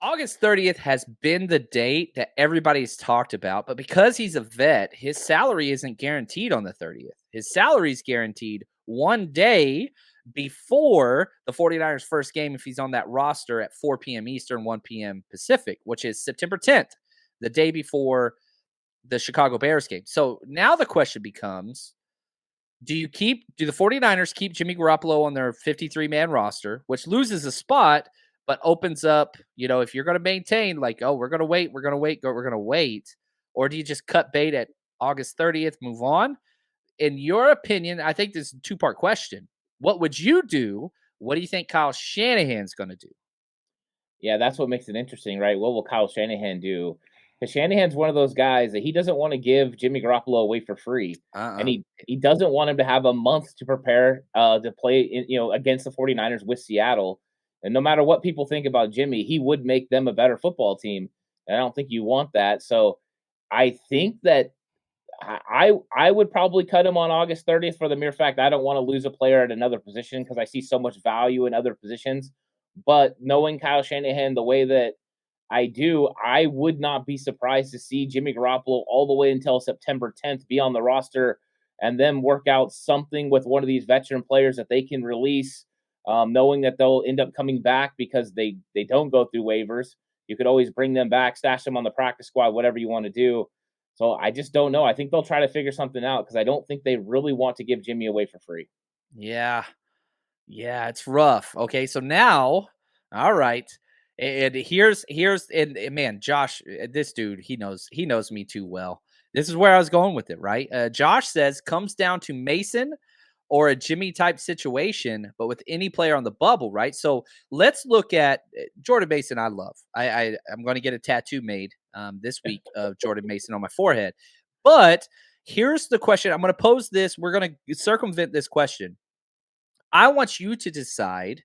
August 30th has been the date that everybody's talked about, but because he's a vet, his salary isn't guaranteed on the 30th. His salary is guaranteed one day before the 49ers' first game if he's on that roster at 4 p.m. Eastern, 1 p.m. Pacific, which is September 10th, the day before the Chicago Bears game. So now the question becomes, do the 49ers keep Jimmy Garoppolo on their 53-man roster, which loses a spot, but opens up, if you're going to maintain, like, oh, we're going to wait, or do you just cut bait at August 30th, move on? In your opinion, I think this is a two-part question. What would you do? What do you think Kyle Shanahan's going to do? Yeah, that's what makes it interesting, right? What will Kyle Shanahan do? Because Shanahan's one of those guys that he doesn't want to give Jimmy Garoppolo away for free, and Uh-uh. he doesn't want him to have a month to prepare to play against the 49ers with Seattle. And no matter what people think about Jimmy, he would make them a better football team. And I don't think you want that. So I think that I would probably cut him on August 30th for the mere fact I don't want to lose a player at another position because I see so much value in other positions. But knowing Kyle Shanahan the way that I do, I would not be surprised to see Jimmy Garoppolo all the way until September 10th be on the roster and then work out something with one of these veteran players that they can release, knowing that they'll end up coming back because they don't go through waivers. You could always bring them back, stash them on the practice squad, whatever you want to do. So I just don't know. I think they'll try to figure something out because I don't think they really want to give Jimmy away for free. Yeah. Yeah, it's rough. Okay, so now, all right. And here's man, Josh, this dude, he knows me too well. This is where I was going with it, right? Josh says comes down to Mason or a Jimmy type situation, but with any player on the bubble, right? So let's look at Jordan Mason. I love. I'm going to get a tattoo made this week of Jordan Mason on my forehead. But here's the question. I'm going to pose this. We're going to circumvent this question. I want you to decide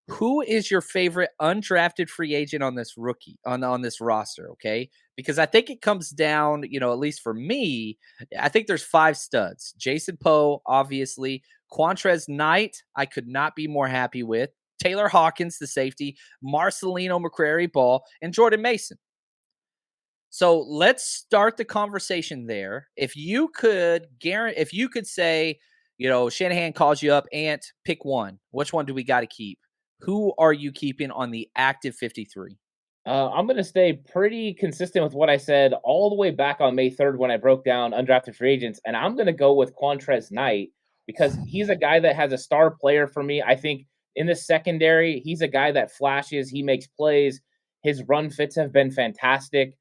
who is your favorite undrafted free agent on this on this roster, okay? Because I think it comes down, at least for me, I think there's five studs. Jason Poe, obviously, Quantrez Knight, I could not be more happy with. Taylor Hawkins, the safety, Marcelino McCrary Ball, and Jordan Mason. So let's start the conversation there. If you could say, Shanahan calls you up, Ant, pick one. Which one do we got to keep? Who are you keeping on the active 53? I'm going to stay pretty consistent with what I said all the way back on May 3rd when I broke down undrafted free agents. And I'm going to go with Quantrez Knight because he's a guy that has a star player for me. I think in the secondary, he's a guy that flashes, he makes plays. His run fits have been fantastic.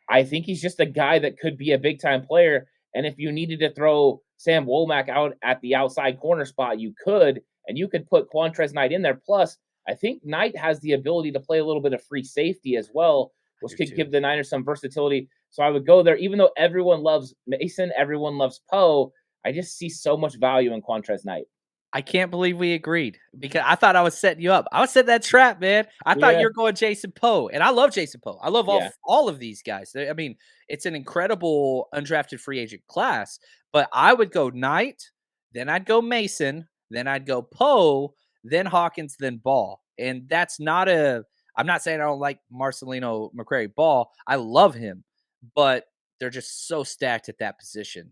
I think he's just a guy that could be a big time player. And if you needed to throw Sam Womack out at the outside corner spot, you could, and you could put Quantrez Knight in there. Plus, I think Knight has the ability to play a little bit of free safety as well, which could give the Niners some versatility. So I would go there, even though everyone loves Mason, everyone loves Poe. I just see so much value in Quantrez Knight. I can't believe we agreed because I thought I was setting you up. I was setting that trap, man. I thought Yeah, you were going Jason Poe, and I love Jason Poe. I love yeah. all of these guys. I mean, it's an incredible undrafted free agent class. But I would go Knight, then I'd go Mason, then I'd go Poe, then Hawkins, then Ball. And that's not a. I'm not saying I don't like Marcelino McCrary Ball. I love him, but they're just so stacked at that position.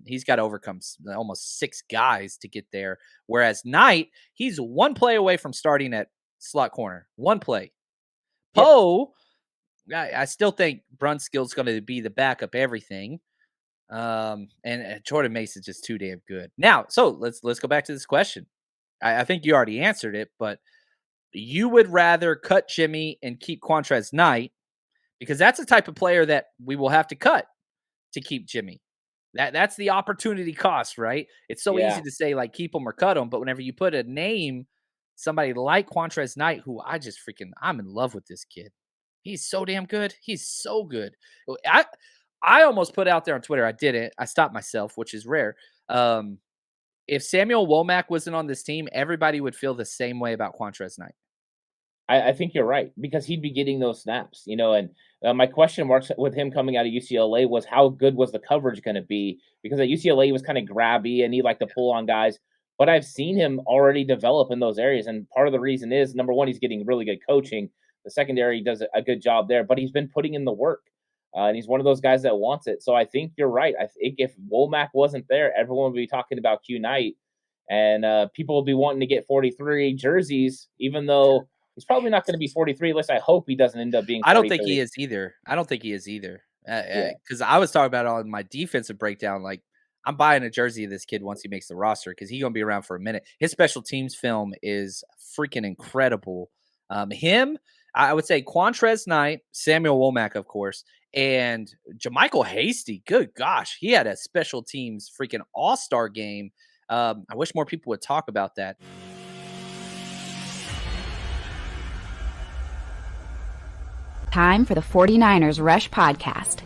He's got to overcome almost six guys to get there. Whereas Knight, he's one play away from starting at slot corner. One play. Yep. Poe, I still think Brunskill's going to be the backup everything. And Jordan Mason's just too damn good. Now, so let's go back to this question. I think you already answered it, but you would rather cut Jimmy and keep Quantrez Knight because that's the type of player that we will have to cut to keep Jimmy. That's the opportunity cost, right? It's so easy Yeah. to say like keep him or cut him, but whenever you put a name, somebody like Quantrez Knight, who I'm in love with this kid. He's so damn good. He's so good. I almost put out there on Twitter. I didn't. I stopped myself, which is rare. If Samuel Womack wasn't on this team, everybody would feel the same way about Quantrez Knight. I think you're right because he'd be getting those snaps, and my question marks with him coming out of UCLA was how good was the coverage going to be? Because at UCLA he was kind of grabby and he liked to pull on guys, but I've seen him already develop in those areas, and part of the reason is number one he's getting really good coaching, the secondary does a good job there, but he's been putting in the work. And he's one of those guys that wants it. So I think you're right. I think if Womack wasn't there, everyone would be talking about Q Knight, and people will be wanting to get 43 jerseys, even though he's probably not going to be 43. At least I hope he doesn't end up being 43. I don't think he is either. I don't think he is either. Yeah. Because I was talking about it on my defensive breakdown. Like, I'm buying a jersey of this kid once he makes the roster because he's going to be around for a minute. His special teams film is freaking incredible. I would say Quantrez Knight, Samuel Womack, of course, and Jermichael Hasty. Good gosh, he had a special teams freaking all-star game. I wish more people would talk about that. Time for the 49ers Rush Podcast.